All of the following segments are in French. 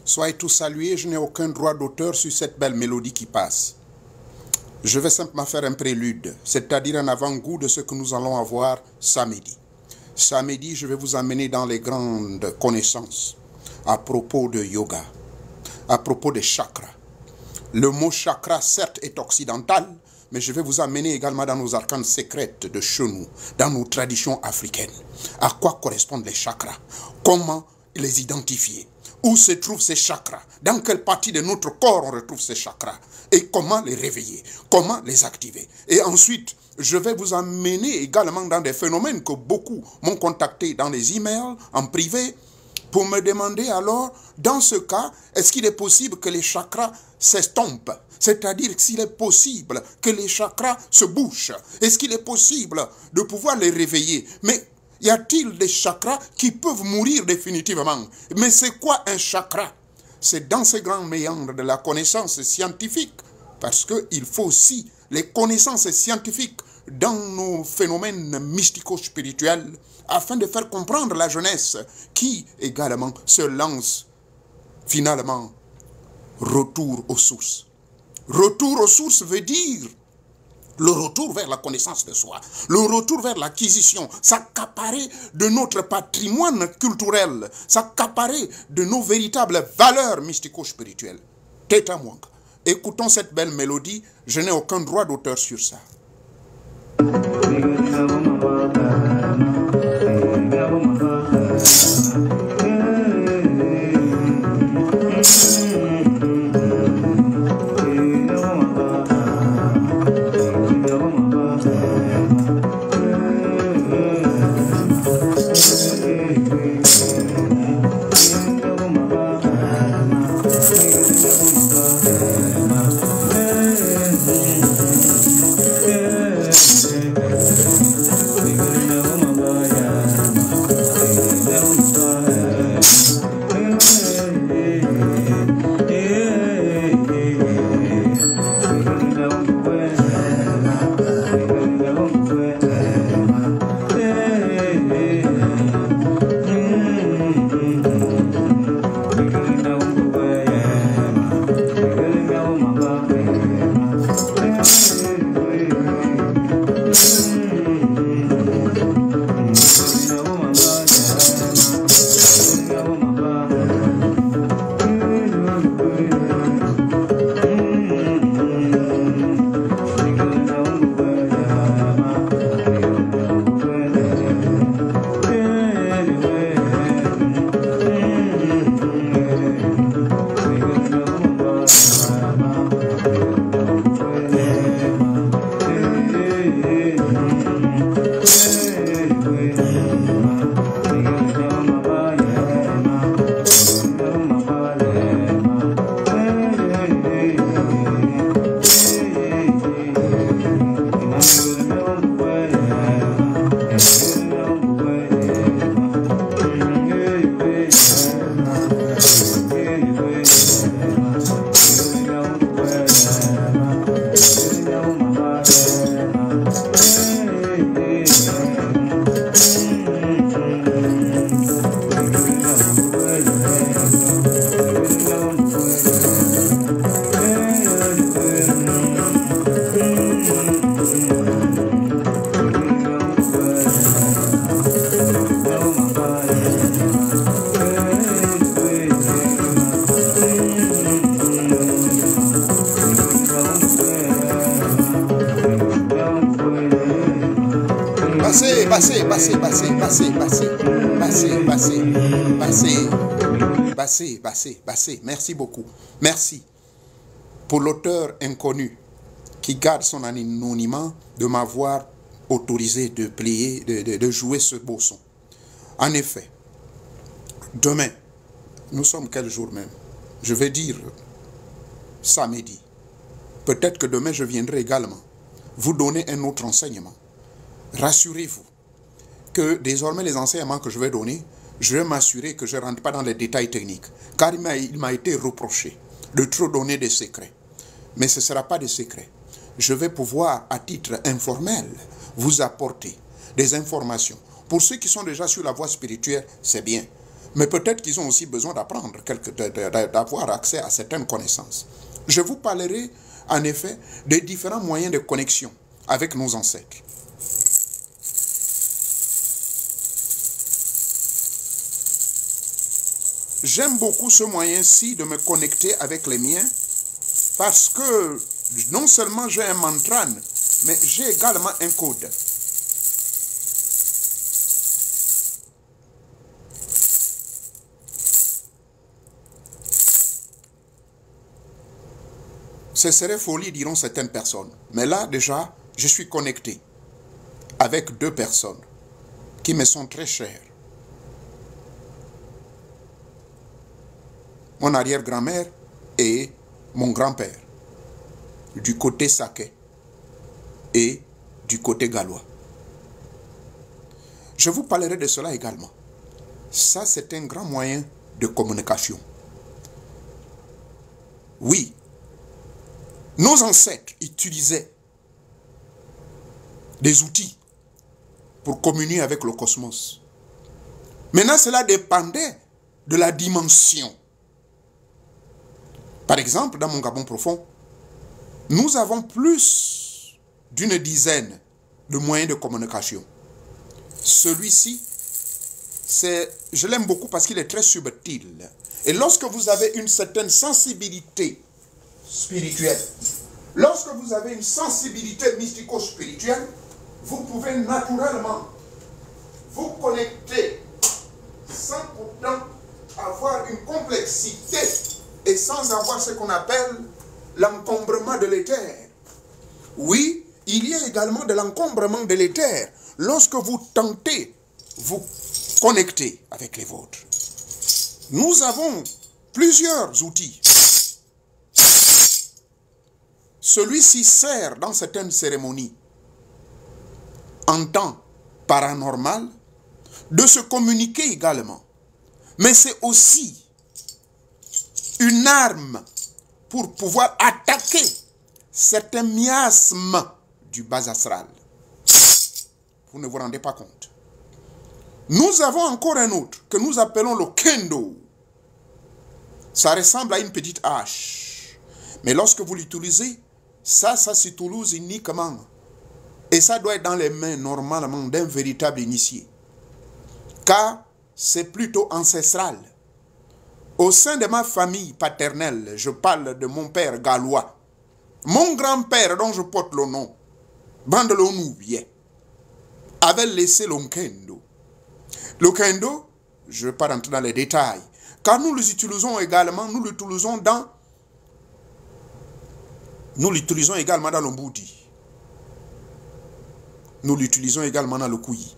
Soyez tous salués, je n'ai aucun droit d'auteur sur cette belle mélodie qui passe. Je vais simplement faire un prélude, c'est-à-dire un avant-goût de ce que nous allons avoir samedi. Samedi, je vais vous amener dans les grandes connaissances à propos de yoga, à propos des chakras. Le mot chakra, certes, est occidental, mais je vais vous amener également dans nos arcanes secrètes de chez nous, dans nos traditions africaines. À quoi correspondent les chakras? Comment les identifier? Où se trouvent ces chakras? Dans quelle partie de notre corps on retrouve ces chakras? Et comment les réveiller? Comment les activer? Et ensuite, je vais vous amener également dans des phénomènes que beaucoup m'ont contacté dans les emails, en privé, pour me demander alors, dans ce cas, est-ce qu'il est possible que les chakras s'estompent? C'est-à-dire s'il est possible que les chakras se bouchent? Est-ce qu'il est possible de pouvoir les réveiller? Mais y a-t-il des chakras qui peuvent mourir définitivement? Mais c'est quoi un chakra? C'est dans ces grands méandres de la connaissance scientifique, parce qu'il faut aussi les connaissances scientifiques dans nos phénomènes mystico-spirituels, afin de faire comprendre la jeunesse qui également se lance finalement retour aux sources. Retour aux sources veut dire le retour vers la connaissance de soi, le retour vers l'acquisition, s'accaparer de notre patrimoine culturel, s'accaparer de nos véritables valeurs mystico-spirituelles. Teta Mwanga. Écoutons cette belle mélodie, je n'ai aucun droit d'auteur sur ça. Bassé, merci beaucoup. Merci pour l'auteur inconnu qui garde son anonymat de m'avoir autorisé de plier, de jouer ce beau son. En effet, demain, nous sommes quel jour même? Je vais dire samedi. Peut-être que demain je viendrai également vous donner un autre enseignement. Rassurez-vous que désormais les enseignements que je vais donner, je vais m'assurer que je ne rentre pas dans les détails techniques. Car il m'a été reproché de trop donner des secrets. Mais ce ne sera pas des secrets. Je vais pouvoir, à titre informel, vous apporter des informations. Pour ceux qui sont déjà sur la voie spirituelle, c'est bien. Mais peut-être qu'ils ont aussi besoin d'apprendre, d'avoir accès à certaines connaissances. Je vous parlerai, en effet, des différents moyens de connexion avec nos ancêtres. J'aime beaucoup ce moyen-ci de me connecter avec les miens parce que non seulement j'ai un mantra, mais j'ai également un code. Ce serait folie, diront certaines personnes. Mais là, déjà, je suis connecté avec deux personnes qui me sont très chères. Mon arrière-grand-mère et mon grand-père, du côté Saké et du côté gallois. Je vous parlerai de cela également. Ça, c'est un grand moyen de communication. Oui, nos ancêtres utilisaient des outils pour communier avec le cosmos. Maintenant, cela dépendait de la dimension. Par exemple, dans mon Gabon profond, nous avons plus d'une dizaine de moyens de communication. Celui-ci, je l'aime beaucoup parce qu'il est très subtil. Et lorsque vous avez une certaine sensibilité spirituelle, lorsque vous avez une sensibilité mystico-spirituelle, vous pouvez naturellement vous connecter sans pourtant avoir une complexité et sans avoir ce qu'on appelle l'encombrement de l'éther. Oui, il y a également de l'encombrement de l'éther lorsque vous tentez vous connecter avec les vôtres. Nous avons plusieurs outils. Celui-ci sert dans certaines cérémonies en temps paranormal de se communiquer également. Mais c'est aussi une arme pour pouvoir attaquer certains miasmes du bas astral. Vous ne vous rendez pas compte. Nous avons encore un autre que nous appelons le kendo. Ça ressemble à une petite hache. Mais lorsque vous l'utilisez, ça s'utilise uniquement. Et ça doit être dans les mains normalement d'un véritable initié. Car c'est plutôt ancestral. Au sein de ma famille paternelle, je parle de mon père gallois. Mon grand-père, dont je porte le nom, Bandelonoubie, avait laissé le kendo. Le kendo, je ne vais pas rentrer dans les détails, car nous l'utilisons également, nous l'utilisons également dans le Mboudi. Nous l'utilisons également dans le Kouyi.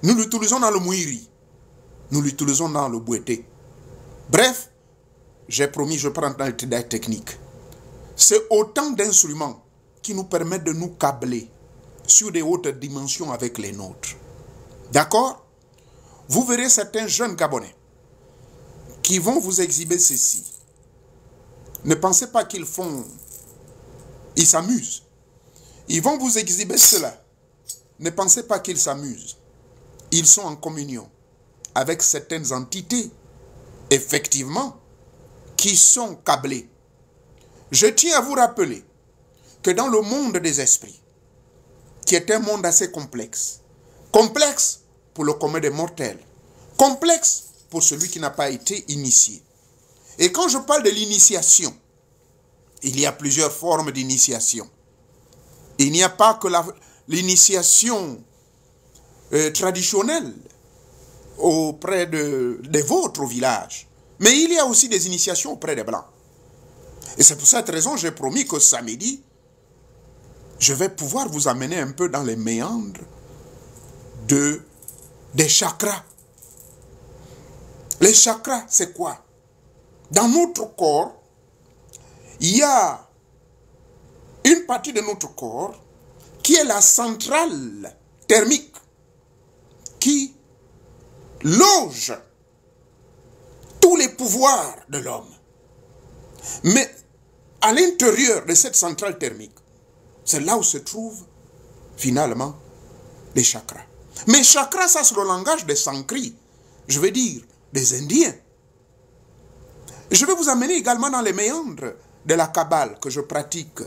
Nous l'utilisons dans le Mouiri. Nous l'utilisons dans le Bouété. Bref, j'ai promis, je prends dans les détails techniques. C'est autant d'instruments qui nous permettent de nous câbler sur des hautes dimensions avec les nôtres. D'accord? Vous verrez certains jeunes Gabonais qui vont vous exhiber ceci. Ne pensez pas qu'ils s'amusent. Ils vont vous exhiber cela. Ne pensez pas qu'ils s'amusent. Ils sont en communion avec certaines entités, effectivement, qui sont câblées. Je tiens à vous rappeler que dans le monde des esprits, qui est un monde assez complexe, complexe pour le commun des mortels, complexe pour celui qui n'a pas été initié. Et quand je parle de l'initiation, il y a plusieurs formes d'initiation. Il n'y a pas que l'initiation traditionnelle auprès des vôtres au village. Mais il y a aussi des initiations auprès des Blancs. Et c'est pour cette raison que j'ai promis que samedi, je vais pouvoir vous amener un peu dans les méandres des chakras. Les chakras, c'est quoi? Dans notre corps, il y a une partie de notre corps qui est la centrale thermique, qui loge tous les pouvoirs de l'homme. Mais à l'intérieur de cette centrale thermique, c'est là où se trouvent finalement les chakras. Mais chakras, ça c'est le langage des Sanskrit, je veux dire des Indiens. Je vais vous amener également dans les méandres de la Kabbale que je pratique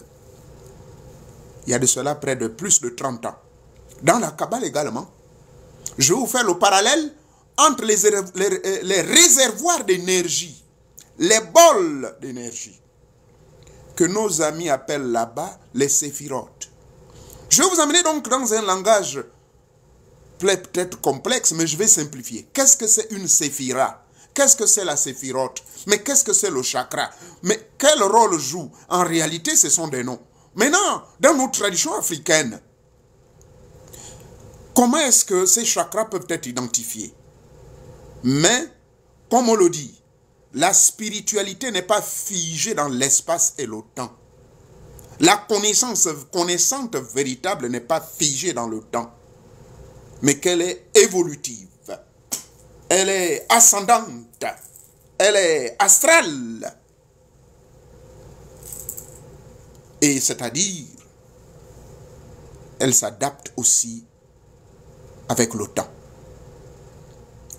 il y a de cela près de plus de 30 ans. Dans la Kabbale également, je vais vous faire le parallèle entre les réservoirs d'énergie, les bols d'énergie, que nos amis appellent là-bas les séphirotes. Je vais vous amener donc dans un langage peut-être complexe, mais je vais simplifier. Qu'est-ce que c'est une séphira? Qu'est-ce que c'est la séphirote? Mais qu'est-ce que c'est le chakra? Mais quel rôle joue? En réalité, ce sont des noms. Maintenant, dans nos traditions africaines, comment est-ce que ces chakras peuvent être identifiés? Mais, comme on le dit, la spiritualité n'est pas figée dans l'espace et le temps. La connaissante véritable n'est pas figée dans le temps, mais qu'elle est évolutive. Elle est ascendante. Elle est astrale. Et c'est-à-dire, elle s'adapte aussi avec le temps.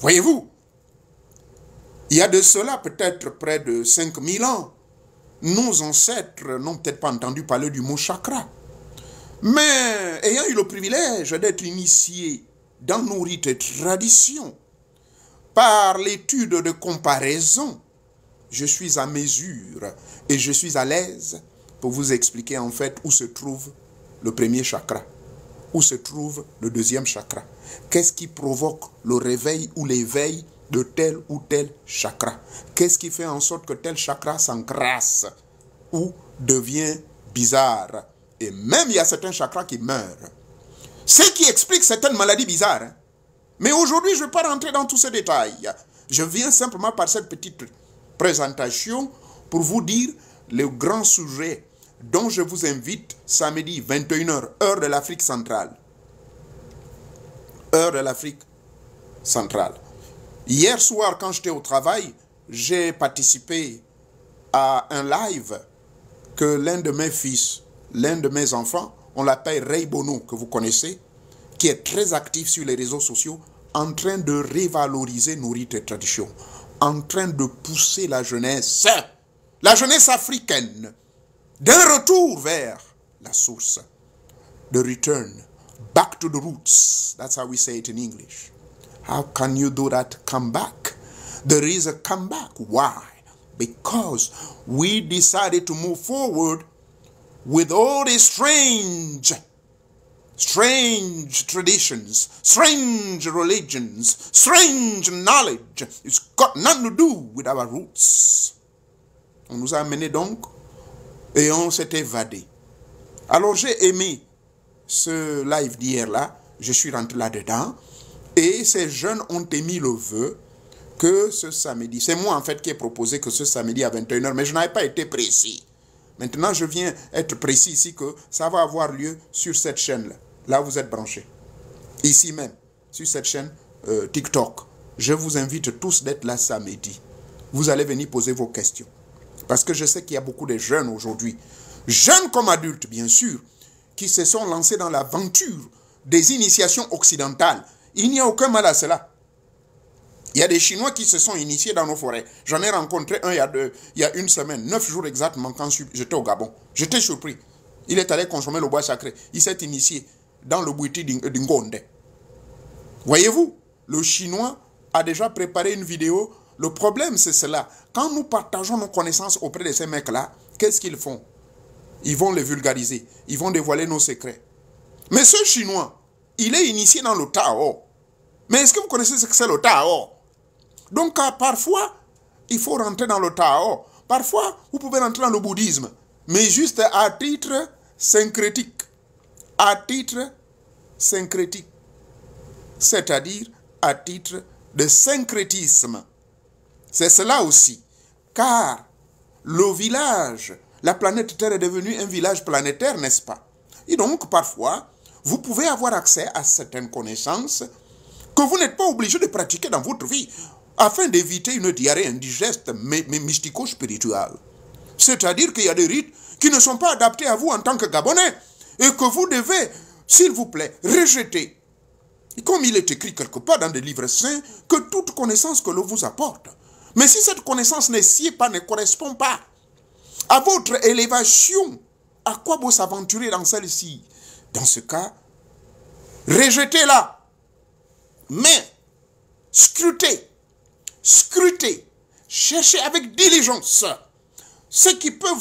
Voyez-vous, il y a de cela peut-être près de 5000 ans, nos ancêtres n'ont peut-être pas entendu parler du mot chakra. Mais ayant eu le privilège d'être initié dans nos rites et traditions, par l'étude de comparaison, je suis à mesure et je suis à l'aise pour vous expliquer en fait où se trouve le premier chakra, où se trouve le deuxième chakra. Qu'est-ce qui provoque le réveil ou l'éveil de tel ou tel chakra? Qu'est-ce qui fait en sorte que tel chakra s'encrasse ou devient bizarre? Et même il y a certains chakras qui meurent. Ce qui explique certaines maladies bizarres. Hein? Mais aujourd'hui, je ne vais pas rentrer dans tous ces détails. Je viens simplement par cette petite présentation pour vous dire le grand sujet dont je vous invite samedi 21h, heure de l'Afrique centrale. Heure de l'Afrique centrale. Hier soir, quand j'étais au travail, j'ai participé à un live que l'un de mes fils, l'un de mes enfants, on l'appelle Ray Bono, que vous connaissez, qui est très actif sur les réseaux sociaux, en train de revaloriser nos rites et traditions, en train de pousser la jeunesse africaine, d'un retour vers la source, the return, back to the roots. That's how we say it in English. How can you do that? Come back. There is a comeback. Why? Because we decided to move forward with all these strange traditions, strange religions, strange knowledge. It's got nothing to do with our roots. On nous a amenés donc et on s'est évadé. Alors j'ai aimé ce live d'hier-là, je suis rentré là-dedans et ces jeunes ont émis le vœu que ce samedi, c'est moi en fait qui ai proposé que ce samedi à 21h, mais je n'avais pas été précis. Maintenant je viens être précis ici que ça va avoir lieu sur cette chaîne-là. Là vous êtes branchés. Ici même, sur cette chaîne TikTok. Je vous invite tous d'être là samedi. Vous allez venir poser vos questions. Parce que je sais qu'il y a beaucoup de jeunes aujourd'hui, jeunes comme adultes bien sûr, qui se sont lancés dans l'aventure des initiations occidentales. Il n'y a aucun mal à cela. Il y a des Chinois qui se sont initiés dans nos forêts. J'en ai rencontré un il y a une semaine, 9 jours exactement, quand j'étais au Gabon. J'étais surpris. Il est allé consommer le bois sacré. Il s'est initié dans le Bouiti d'Ngonde. Voyez-vous, le Chinois a déjà préparé une vidéo. Le problème, c'est cela. Quand nous partageons nos connaissances auprès de ces mecs-là, qu'est-ce qu'ils font? Ils vont les vulgariser. Ils vont dévoiler nos secrets. Mais ce Chinois, il est initié dans le Tao. Mais est-ce que vous connaissez ce que c'est le Tao? Donc, parfois, il faut rentrer dans le Tao. Parfois, vous pouvez rentrer dans le bouddhisme, mais juste à titre syncrétique. À titre syncrétique. C'est-à-dire à titre de syncrétisme. C'est cela aussi. Car le village, la planète Terre est devenue un village planétaire, n'est-ce pas? Et donc, parfois, vous pouvez avoir accès à certaines connaissances que vous n'êtes pas obligé de pratiquer dans votre vie afin d'éviter une diarrhée indigeste mais mystico-spirituelle. C'est-à-dire qu'il y a des rites qui ne sont pas adaptés à vous en tant que Gabonais et que vous devez, s'il vous plaît, rejeter. Et comme il est écrit quelque part dans des livres saints, que toute connaissance que l'on vous apporte. Mais si cette connaissance ne sied pas, ne correspond pas à votre élévation, à quoi vous s'aventurer dans celle-ci? Dans ce cas, rejetez-la. Mais, scrutez, cherchez avec diligence ce qui peut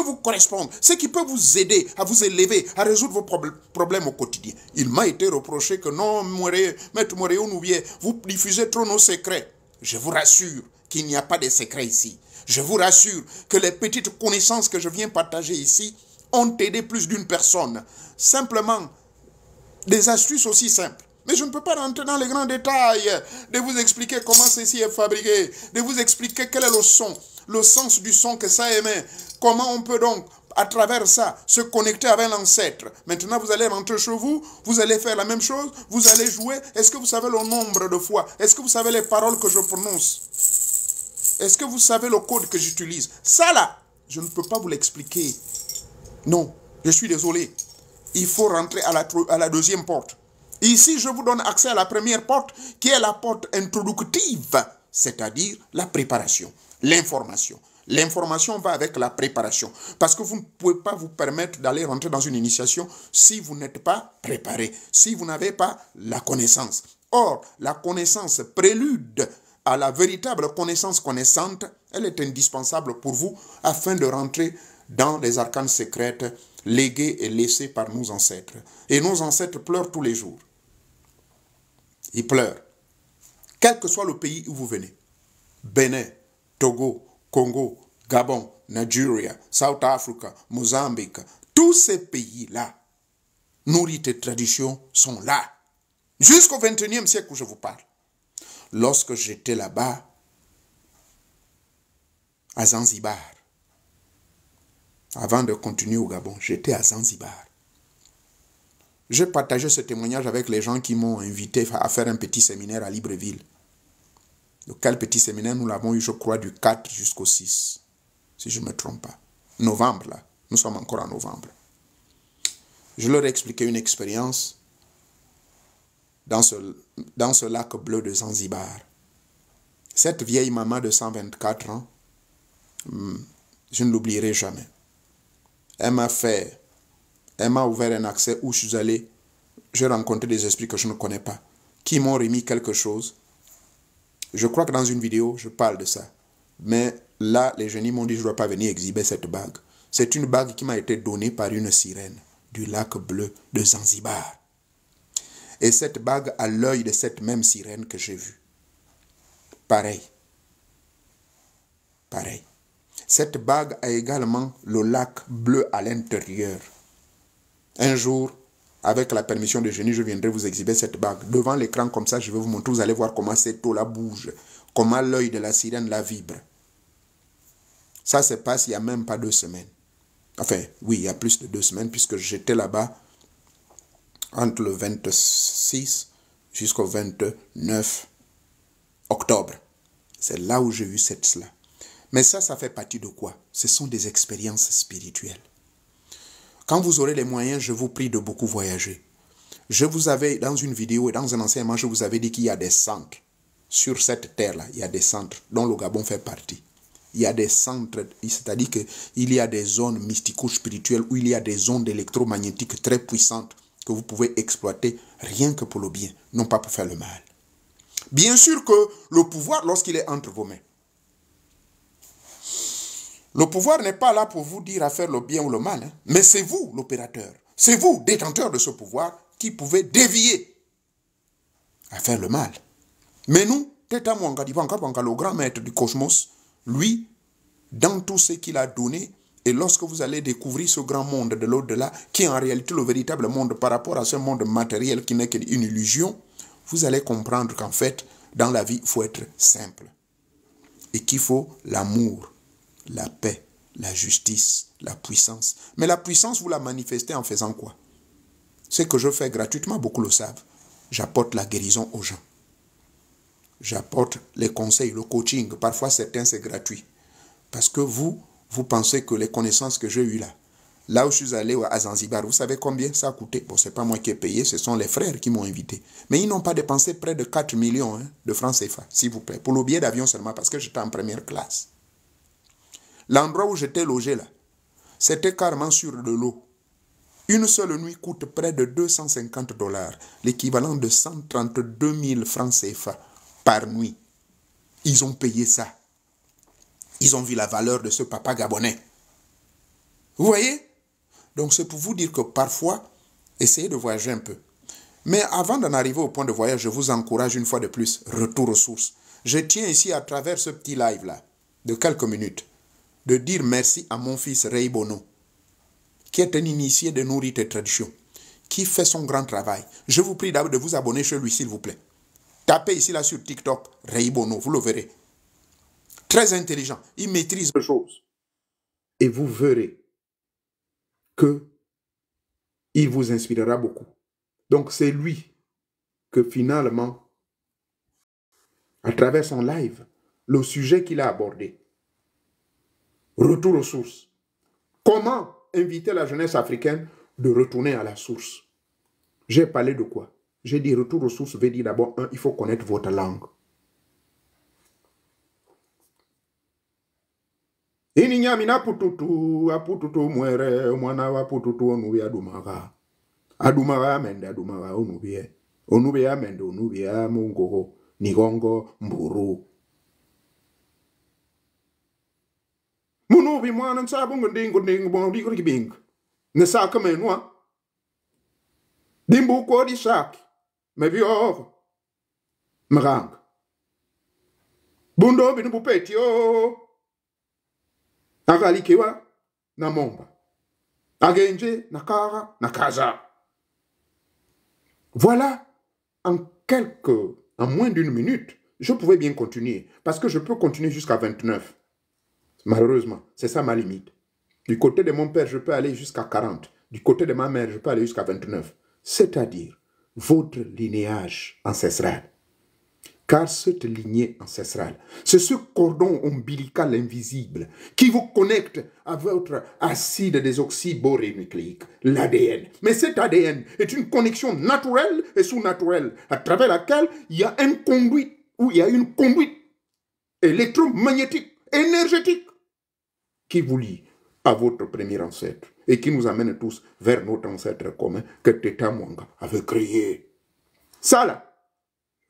vous correspondre, ce qui peut vous aider à vous élever, à résoudre vos problèmes au quotidien. Il m'a été reproché que non, Maître Moréon Nouvier, vous diffusez trop nos secrets. Je vous rassure qu'il n'y a pas de secrets ici. Je vous rassure que les petites connaissances que je viens partager ici ont aidé plus d'une personne. Simplement, des astuces aussi simples. Mais je ne peux pas rentrer dans les grands détails, de vous expliquer comment ceci est fabriqué, de vous expliquer quel est le son, le sens du son que ça émet, comment on peut donc, à travers ça, se connecter avec l'ancêtre. Maintenant, vous allez rentrer chez vous, vous allez faire la même chose, vous allez jouer. Est-ce que vous savez le nombre de fois? Est-ce que vous savez les paroles que je prononce? Est-ce que vous savez le code que j'utilise? Ça là, je ne peux pas vous l'expliquer. Non, je suis désolé. Il faut rentrer à la deuxième porte. Ici, je vous donne accès à la première porte, qui est la porte introductive, c'est-à-dire la préparation, l'information. L'information va avec la préparation, parce que vous ne pouvez pas vous permettre d'aller rentrer dans une initiation si vous n'êtes pas préparé, si vous n'avez pas la connaissance. Or, la connaissance prélude à la véritable connaissance connaissante, elle est indispensable pour vous afin de rentrer dans les arcanes secrètes léguées et laissées par nos ancêtres. Et nos ancêtres pleurent tous les jours. Ils pleurent. Quel que soit le pays où vous venez. Bénin, Togo, Congo, Gabon, Nigeria, South Africa, Mozambique. Tous ces pays-là, nos rites et traditions sont là. Jusqu'au XXIe siècle où je vous parle. Lorsque j'étais là-bas, à Zanzibar, avant de continuer au Gabon, j'étais à Zanzibar. J'ai partagé ce témoignage avec les gens qui m'ont invité à faire un petit séminaire à Libreville. Quel petit séminaire nous l'avons eu, je crois, du 4 jusqu'au 6, si je ne me trompe pas. Novembre, là. Nous sommes encore en novembre. Je leur ai expliqué une expérience dans ce lac bleu de Zanzibar. Cette vieille maman de 124 ans, je ne l'oublierai jamais. Elle m'a ouvert un accès où je suis allé, j'ai rencontré des esprits que je ne connais pas, qui m'ont remis quelque chose. Je crois que dans une vidéo, je parle de ça. Mais là, les génies m'ont dit, je ne dois pas venir exhiber cette bague. C'est une bague qui m'a été donnée par une sirène du lac bleu de Zanzibar. Et cette bague a l'œil de cette même sirène que j'ai vue. Pareil. Pareil. Cette bague a également le lac bleu à l'intérieur. Un jour, avec la permission de génie, je viendrai vous exhiber cette bague. Devant l'écran comme ça, je vais vous montrer, vous allez voir comment cette eau-là bouge, comment l'œil de la sirène la vibre. Ça se passe il n'y a même pas 2 semaines. Enfin, oui, il y a plus de 2 semaines, puisque j'étais là-bas entre le 26 jusqu'au 29 octobre. C'est là où j'ai vu cela. Mais ça fait partie de quoi? Ce sont des expériences spirituelles. Quand vous aurez les moyens, je vous prie de beaucoup voyager. Je vous avais, dans une vidéo et dans un enseignement, je vous avais dit qu'il y a des centres. Sur cette terre-là, il y a des centres dont le Gabon fait partie. Il y a des centres, c'est-à-dire qu'il y a des zones mystico-spirituelles où il y a des ondes électromagnétiques très puissantes que vous pouvez exploiter rien que pour le bien, non pas pour faire le mal. Bien sûr que le pouvoir, lorsqu'il est entre vos mains, le pouvoir n'est pas là pour vous dire à faire le bien ou le mal, hein, mais c'est vous l'opérateur. C'est vous, détenteur de ce pouvoir, qui pouvez dévier à faire le mal. Mais nous, Teta Mwanga Dibanka Banka, le grand maître du cosmos, lui, dans tout ce qu'il a donné, et lorsque vous allez découvrir ce grand monde de l'au-delà, qui est en réalité le véritable monde par rapport à ce monde matériel qui n'est qu'une illusion, vous allez comprendre qu'en fait, dans la vie, il faut être simple. Et qu'il faut l'amour, la paix, la justice, la puissance. Mais la puissance, vous la manifestez en faisant quoi? Ce que je fais gratuitement, beaucoup le savent. J'apporte la guérison aux gens. J'apporte les conseils, le coaching. Parfois, certains, c'est gratuit. Parce que vous pensez que les connaissances que j'ai eues là où je suis allé à Zanzibar, vous savez combien ça a coûté? Bon, ce n'est pas moi qui ai payé, ce sont les frères qui m'ont invité. Mais ils n'ont pas dépensé près de 4 millions de francs CFA, s'il vous plaît, pour le billet d'avion seulement, parce que j'étais en première classe. L'endroit où j'étais logé là, c'était carrément sur de l'eau. Une seule nuit coûte près de 250 $, l'équivalent de 132 000 francs CFA par nuit. Ils ont payé ça. Ils ont vu la valeur de ce papa gabonais. Vous voyez? Donc c'est pour vous dire que parfois, essayez de voyager un peu. Mais avant d'en arriver au point de voyage, je vous encourage une fois de plus, retour aux sources. Je tiens ici à travers ce petit live-là, de quelques minutes, de dire merci à mon fils Ray Bono, qui est un initié de nos rites et traditions, qui fait son grand travail. Je vous prie d'abord de vous abonner chez lui, s'il vous plaît. Tapez ici là sur TikTok, Ray Bono, vous le verrez. Très intelligent, il maîtrise les choses. Et vous verrez que il vous inspirera beaucoup. Donc c'est lui que finalement, à travers son live, le sujet qu'il a abordé, retour aux sources. Comment inviter la jeunesse africaine de retourner à la source? J'ai parlé de quoi? J'ai dit retour aux sources veut dire d'abord, il faut connaître votre langue. Ininyamina pututu, apututu mwere, mwana wa pututu onubi adumaga. Adumaga mende adumaga onubi. Onubi amende onubi mungo, nigongo, mburu. Munubi mwana nsabungo ndingo ndingo bondi kuribing. Nesaka menwa. Dimbu ko di sak. Mevio. Mrang. Bundo binu pupetio. Agalikewa na momba. Agenje na kara na kaza. Voilà, en moins d'une minute, je pouvais bien continuer. Parce que je peux continuer jusqu'à 29. Malheureusement, c'est ça ma limite. Du côté de mon père, je peux aller jusqu'à 40. Du côté de ma mère, je peux aller jusqu'à 29. C'est-à-dire, votre lignage ancestral. Car cette lignée ancestrale, c'est ce cordon ombilical invisible qui vous connecte à votre acide désoxyribonucléique, l'ADN. Mais cet ADN est une connexion naturelle et sous-naturelle à travers laquelle il y a un conduit ou il y a une conduite électromagnétique, énergétique qui vous lie à votre premier ancêtre et qui nous amène tous vers notre ancêtre commun que Teta Mwanga avait créé. Ça là,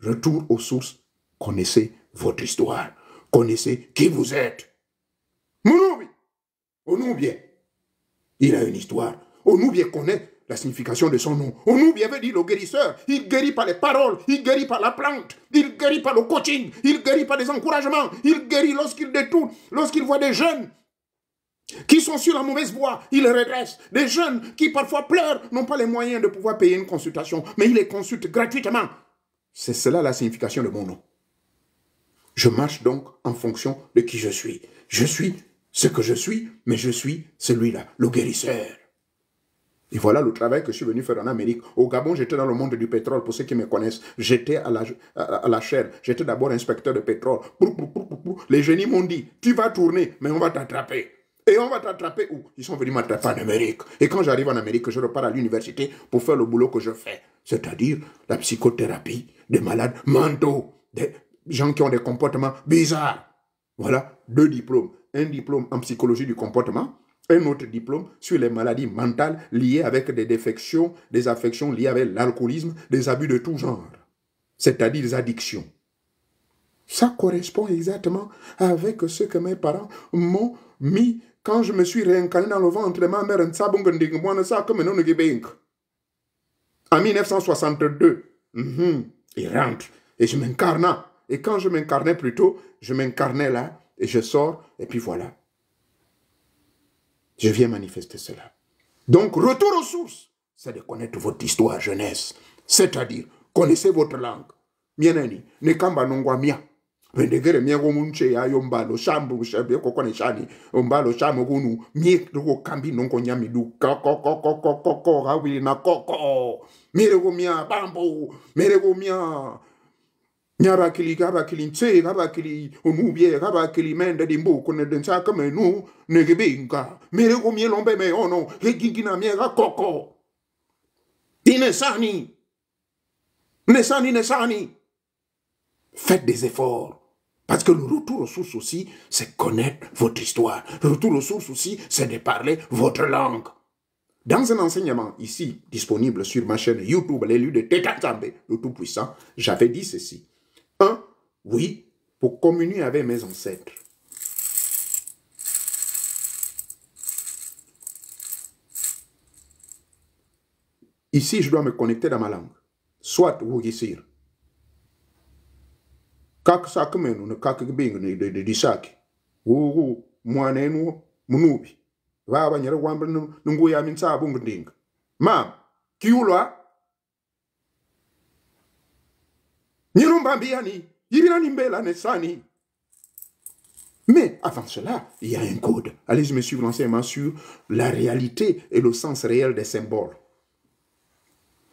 retour aux sources, connaissez votre histoire, connaissez qui vous êtes. Mounoubi, Onoubien, il a une histoire. Onoubien connaît la signification de son nom. Onoubien veut dire le guérisseur. Il guérit par les paroles, il guérit par la plante, il guérit par le coaching, il guérit par les encouragements, il guérit lorsqu'il détourne, lorsqu'il voit des jeunes qui sont sur la mauvaise voie, il les redresse. Des jeunes qui parfois pleurent, n'ont pas les moyens de pouvoir payer une consultation, mais il les consulte gratuitement. C'est cela la signification de mon nom. Je marche donc en fonction de qui je suis. Je suis ce que je suis, mais je suis celui-là, le guérisseur. Et voilà le travail que je suis venu faire en Amérique. Au Gabon, j'étais dans le monde du pétrole, pour ceux qui me connaissent. J'étais à la chaire. J'étais d'abord inspecteur de pétrole. Les génies m'ont dit, tu vas tourner, mais on va t'attraper. Et on va t'attraper où? Ils sont venus m'attraper en Amérique. Et quand j'arrive en Amérique, je repars à l'université pour faire le boulot que je fais. C'est-à-dire la psychothérapie des malades mentaux, des gens qui ont des comportements bizarres. Voilà, 2 diplômes. Un diplôme en psychologie du comportement, un autre diplôme sur les maladies mentales liées avec des défections, des affections liées avec l'alcoolisme, des abus de tout genre. C'est-à-dire des addictions. Ça correspond exactement avec ce que mes parents m'ont mis quand je me suis réincarné dans le ventre de ma mère en 1962. Il rentre et je m'incarne Et quand je m'incarnais plutôt, je m'incarnais là, et je sors, et puis voilà. Je viens manifester cela. Donc, retour aux sources, c'est de connaître votre histoire jeunesse. C'est-à-dire, connaissez votre langue. Mienani, ne kamba nongwa mia. Vendegere mia gomunche ya yombalo shambu shabe kokone shani ombalo shamu gunu mie ko kambi nonko nyami du ko rawi na koko mere go mia bambo mere go mia nyaba kili nse gaba kili onubie gaba kili mende dimbu kone densa kamenu negebinga mere go mie lombe me ono hegingina mie ga koko inesani nesani. Faites des efforts. Parce que le retour aux sources aussi, c'est connaître votre histoire. Le retour aux sources aussi, c'est de parler votre langue. Dans un enseignement ici, disponible sur ma chaîne YouTube, l'élu de Teta Nzambe, le Tout-Puissant, j'avais dit ceci. 1. Oui, pour communier avec mes ancêtres. Ici, je dois me connecter dans ma langue. Soit Wugissir. Kak sakmenu ne kak bing de disaki. Wu mwanenu munubi. Baba nyere wambre nungu ya min sabu ngding. Mam, kiulwa. Nirumbambiani, yibirani mbela nesani. Mais avant cela, il y a un code. Allez, je me suis renseigné sur la réalité et le sens réel des symboles.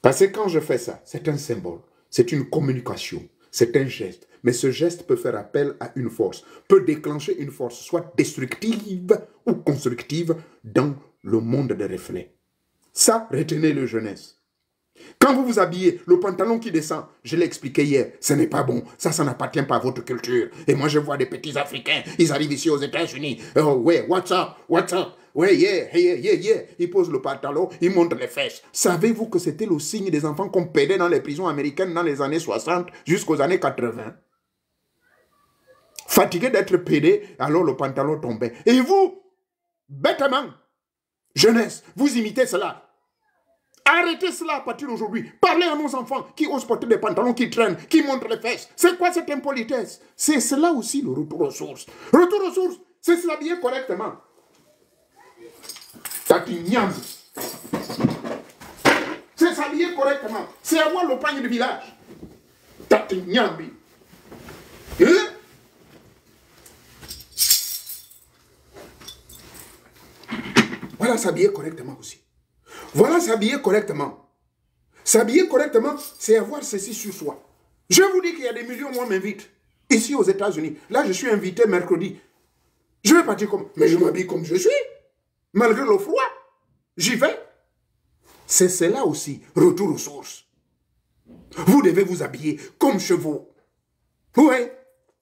Parce que quand je fais ça, c'est un symbole, c'est une communication, c'est un geste. Mais ce geste peut faire appel à une force, peut déclencher une force, soit destructive ou constructive dans le monde des reflets. Ça, retenez-le, jeunesse. Quand vous vous habillez, le pantalon qui descend, je l'ai expliqué hier, ce n'est pas bon. Ça n'appartient pas à votre culture. Et moi, je vois des petits Africains, ils arrivent ici aux États-Unis. Oh, ouais, what's up? Ouais, yeah. Ils posent le pantalon, ils montrent les fesses. Savez-vous que c'était le signe des enfants qu'on pédait dans les prisons américaines dans les années 60 jusqu'aux années 80? Fatigué d'être pédé, alors le pantalon tombait. Et vous, bêtement, jeunesse, vous imitez cela. Arrêtez cela à partir d'aujourd'hui. Parlez à nos enfants qui osent porter des pantalons qui traînent, qui montrent les fesses. C'est quoi cette impolitesse? C'est cela aussi le retour aux sources. Retour aux sources, c'est s'habiller correctement. Tatignam. C'est s'habiller correctement. C'est avoir le panier de village. Tatignambi. Hein? Voilà s'habiller correctement aussi. Voilà s'habiller correctement. S'habiller correctement, c'est avoir ceci sur soi. Je vous dis qu'il y a des millions, moi m'invite. Ici aux États-Unis. Là, je suis invité mercredi. Je vais partir comme... Mais je m'habille comme je suis. Malgré le froid. J'y vais. C'est cela aussi, retour aux sources. Vous devez vous habiller comme chez vous. Oui,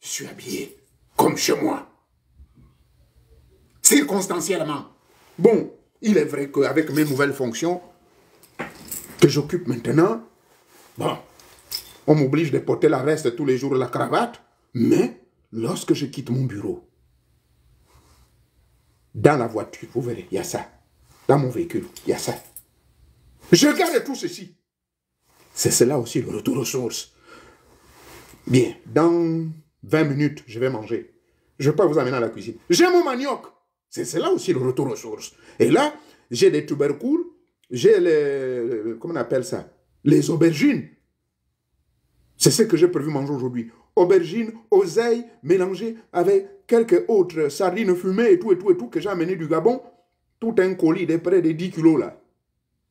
je suis habillé comme chez moi. Circonstanciellement. Bon, il est vrai qu'avec mes nouvelles fonctions que j'occupe maintenant, bon, on m'oblige de porter la veste tous les jours, la cravate, mais lorsque je quitte mon bureau, dans la voiture, vous verrez, il y a ça. Dans mon véhicule, il y a ça. Je garde tout ceci. C'est cela aussi le retour aux sources. Bien, dans 20 minutes, je vais manger. Je ne vais pas vous amener à la cuisine. J'ai mon manioc. C'est cela aussi le retour aux sources. Et là, j'ai des tubercules, j'ai les... comment on appelle ça? Les aubergines. C'est ce que j'ai prévu manger aujourd'hui. Aubergines, oseille, mélangées avec quelques autres sardines fumées et tout que j'ai amené du Gabon. Tout un colis de près de 10 kilos là.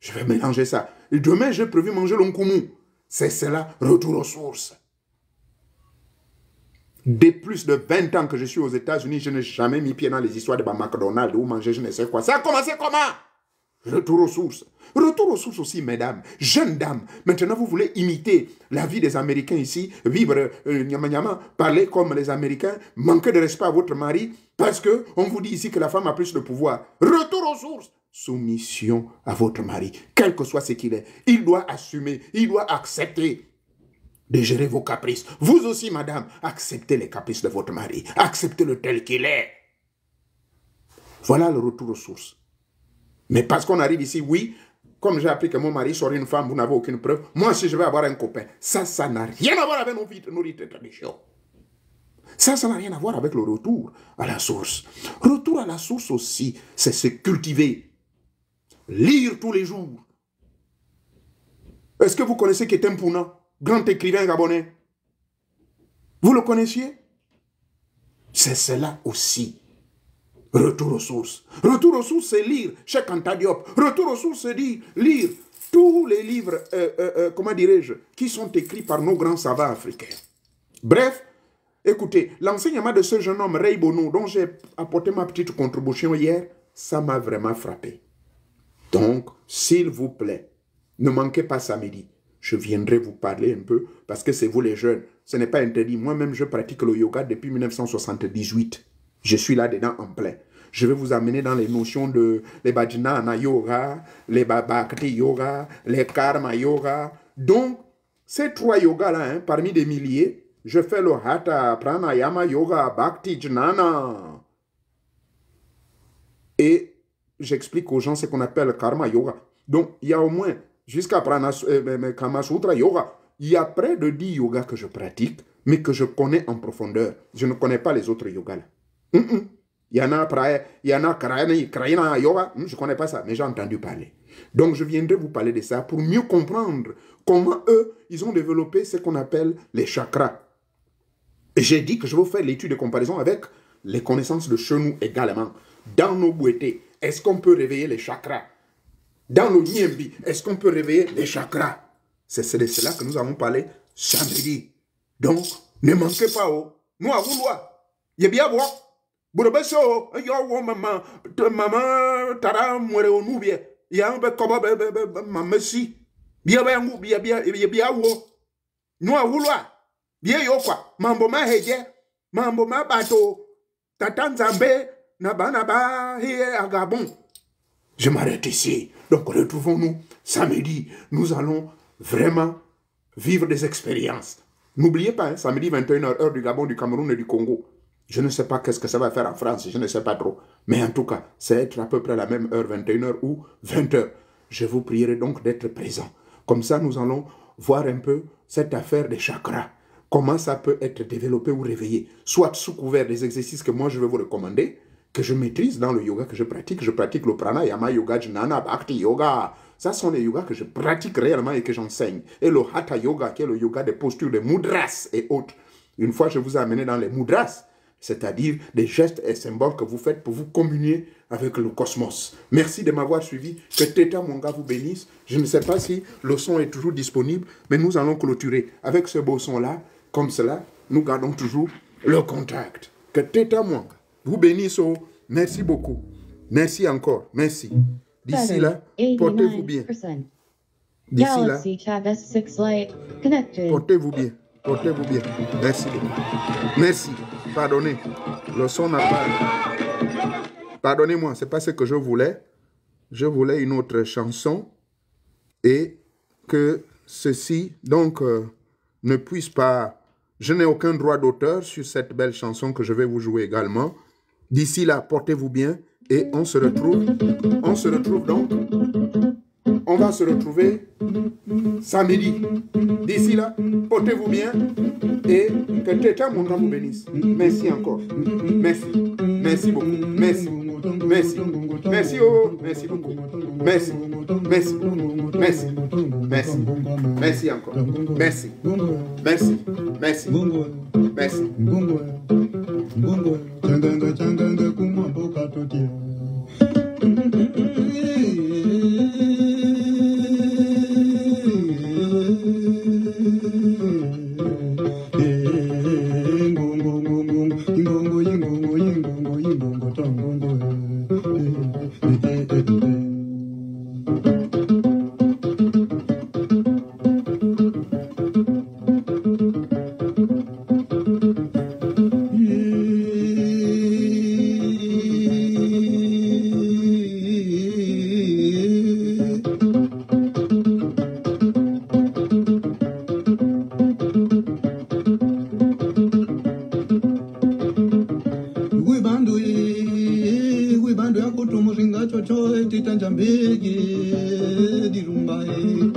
Je vais mélanger ça. Et demain, j'ai prévu manger l'onkoumou. C'est cela, retour aux sources. Dès plus de 20 ans que je suis aux États-Unis, je n'ai jamais mis pied dans les histoires de McDonald's ou manger je ne sais quoi. Ça a commencé comment? Retour aux sources. Retour aux sources aussi, mesdames, jeunes dames. Maintenant, vous voulez imiter la vie des Américains ici, vivre parler comme les Américains, manquer de respect à votre mari, parce qu'on vous dit ici que la femme a plus de pouvoir. Retour aux sources. Soumission à votre mari, quel que soit ce qu'il est. Il doit assumer, il doit accepter de gérer vos caprices. Vous aussi, madame, acceptez les caprices de votre mari. Acceptez-le tel qu'il est. Voilà le retour aux sources. Mais parce qu'on arrive ici, oui, comme j'ai appris que mon mari sort une femme, vous n'avez aucune preuve. Moi, si je vais avoir un copain, ça n'a rien à voir avec nos rites et traditions. Ça n'a rien à voir avec le retour à la source. Retour à la source aussi, c'est se cultiver. Lire tous les jours. Est-ce que vous connaissez Ketem Pouna, grand écrivain gabonais? Vous le connaissiez? C'est cela aussi. Retour aux sources. Retour aux sources, c'est lire Cheikh Anta Diop. Retour aux sources, c'est lire tous les livres, comment dirais-je, qui sont écrits par nos grands savants africains. Bref, écoutez, l'enseignement de ce jeune homme, Ray Bono, dont j'ai apporté ma petite contribution hier, ça m'a vraiment frappé. Donc, s'il vous plaît, ne manquez pas samedi. Je viendrai vous parler un peu, parce que c'est vous les jeunes. Ce n'est pas interdit. Moi-même, je pratique le yoga depuis 1978. Je suis là-dedans en plein. Je vais vous amener dans les notions de les Bajnana Yoga, les Bhakti Yoga, les Karma Yoga. Donc, ces trois yogas-là, hein, parmi des milliers, je fais le Hatha, Pranayama Yoga, Bhakti Jnana. Et j'explique aux gens ce qu'on appelle Karma Yoga. Donc, il y a au moins, jusqu'à Kama Sutra Yoga, il y a près de 10 yogas que je pratique, mais que je connais en profondeur. Je ne connais pas les autres yogas là. Il y en a Krayana Yoga, je ne connais pas ça, mais j'ai entendu parler. Donc je viendrai vous parler de ça pour mieux comprendre comment eux, ils ont développé ce qu'on appelle les chakras. J'ai dit que je vais vous faire l'étude de comparaison avec les connaissances de chenou également. Dans nos bouetés, est-ce qu'on peut réveiller les chakras? Dans le Nyembi, est-ce qu'on peut réveiller les chakras? C'est de cela que nous allons parler samedi. Donc, ne manquez pas, nous à vouloir. Il y a bien voir. Bourbesso, yo, maman, tara, mourir au noubie. Il y a un peu comme maman si. Bien, nous à vouloir. Bien, yo, quoi. Mambo ma hege, mambo ma bateau. Tatan Zambé, naba, à Gabon. Je m'arrête ici. Donc, retrouvons-nous samedi. Nous allons vraiment vivre des expériences. N'oubliez pas, hein, samedi 21h, heure du Gabon, du Cameroun et du Congo. Je ne sais pas qu'est-ce que ça va faire en France, je ne sais pas trop. Mais en tout cas, c'est être à peu près la même heure, 21h ou 20h. Je vous prierai donc d'être présent. Comme ça, nous allons voir un peu cette affaire des chakras. Comment ça peut être développé ou réveillé. Soit sous couvert des exercices que moi je vais vous recommander, que je maîtrise dans le yoga que je pratique. Je pratique le pranayama yoga, jnana, bhakti yoga. Ça sont les yogas que je pratique réellement et que j'enseigne. Et le hatha yoga, qui est le yoga des postures, des mudras et autres. Une fois, je vous ai amené dans les mudras, c'est-à-dire des gestes et symboles que vous faites pour vous communier avec le cosmos. Merci de m'avoir suivi. Que Teta Mwanga vous bénisse. Je ne sais pas si le son est toujours disponible, mais nous allons clôturer avec ce beau son-là. Comme cela, nous gardons toujours le contact. Que Teta Mwanga vous bénisse. Merci beaucoup. Merci encore. Merci. D'ici là, portez-vous bien. D'ici là, portez-vous bien. Portez-vous bien. Merci beaucoup. Merci. Pardonnez. Le son n'a pas... Pardonnez-moi, ce n'est pas ce que je voulais. Je voulais une autre chanson. Et que ceci, donc, ne puisse pas... Je n'ai aucun droit d'auteur sur cette belle chanson que je vais vous jouer également. D'ici là, portez-vous bien. Et on se retrouve donc... On va se retrouver samedi. D'ici là, portez-vous bien et que Teta Mwanga vous bénisse. Merci encore. Merci. Merci beaucoup. Merci. Merci. Merci. Oh. Merci beaucoup. Merci. Merci. Merci. Merci. Merci encore. Merci. Merci. Merci. Merci. Bandu ya kutu mushinga chocho titanjambege dirumbae.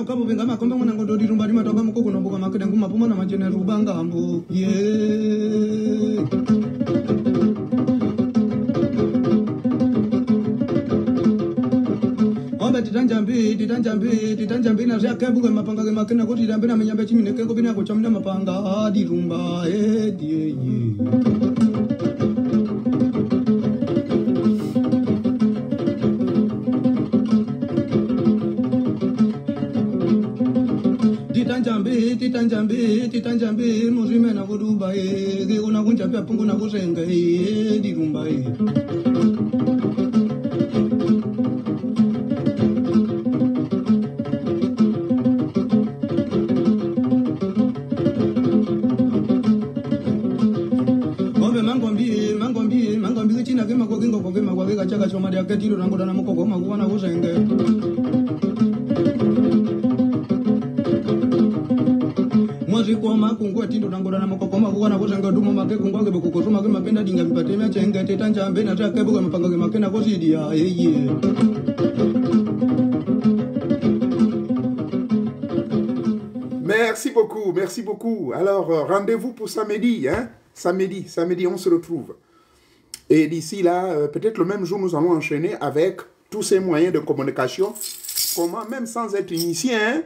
Kabu venga makombe mwana ngondo dirumba di matoka mukoko no boka makede nguma puma na majene rubanga ambu yeah. Ombe titanjambi na zya kebu mapanga ke makena ko titambe na menyambe chimine ke ko bina ko chamna mapanga dirumba die titanjambi muzime na kuduba ke una kunja pia pungu na kusenga dirumba Ombe mangombi china kema kwa kingo kwa kema kwa keka chaka choma dia ketiro rango dana mukoko makuwa na kusenga Koma kungwa tindo nangora na makokoma kuwana kusanga dumo make kungwa ke bokosoma ke mapenda dinga bipate mya chenga tetanja mbe na taka buga mapanga ke makena kosidia yeye. Merci beaucoup, merci beaucoup. Alors, rendez-vous pour samedi, hein? Samedi, on se retrouve. Et d'ici là, peut-être le même jour, nous allons enchaîner avec tous ces moyens de communication. Comment, même sans être initié, hein?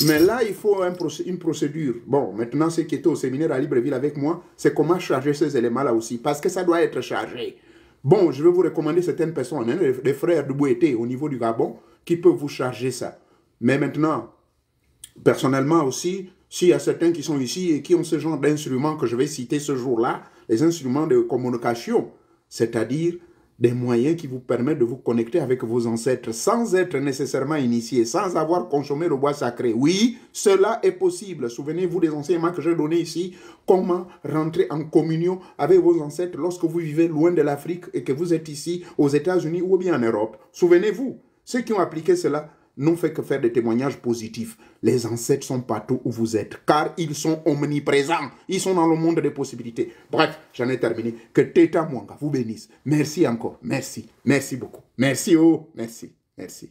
Mais là, il faut une procédure. Bon, maintenant, ce qui était au séminaire à Libreville avec moi, c'est comment charger ces éléments-là aussi. Parce que ça doit être chargé. Bon, je vais vous recommander certaines personnes, hein, les frères de Bouété au niveau du Gabon, qui peuvent vous charger ça. Mais maintenant, personnellement aussi, s'il y a certains qui sont ici et qui ont ce genre d'instruments que je vais citer ce jour-là, les instruments de communication, c'est-à-dire des moyens qui vous permettent de vous connecter avec vos ancêtres sans être nécessairement initié, sans avoir consommé le bois sacré. Oui, cela est possible. Souvenez-vous des enseignements que j'ai donnés ici, comment rentrer en communion avec vos ancêtres lorsque vous vivez loin de l'Afrique et que vous êtes ici aux États-Unis ou bien en Europe. Souvenez-vous, ceux qui ont appliqué cela n'ont fait que faire des témoignages positifs. Les ancêtres sont partout où vous êtes, car ils sont omniprésents. Ils sont dans le monde des possibilités. Bref, j'en ai terminé. Que Teta Mwanga vous bénisse. Merci encore. Merci. Merci beaucoup. Merci, oh. Merci. Merci.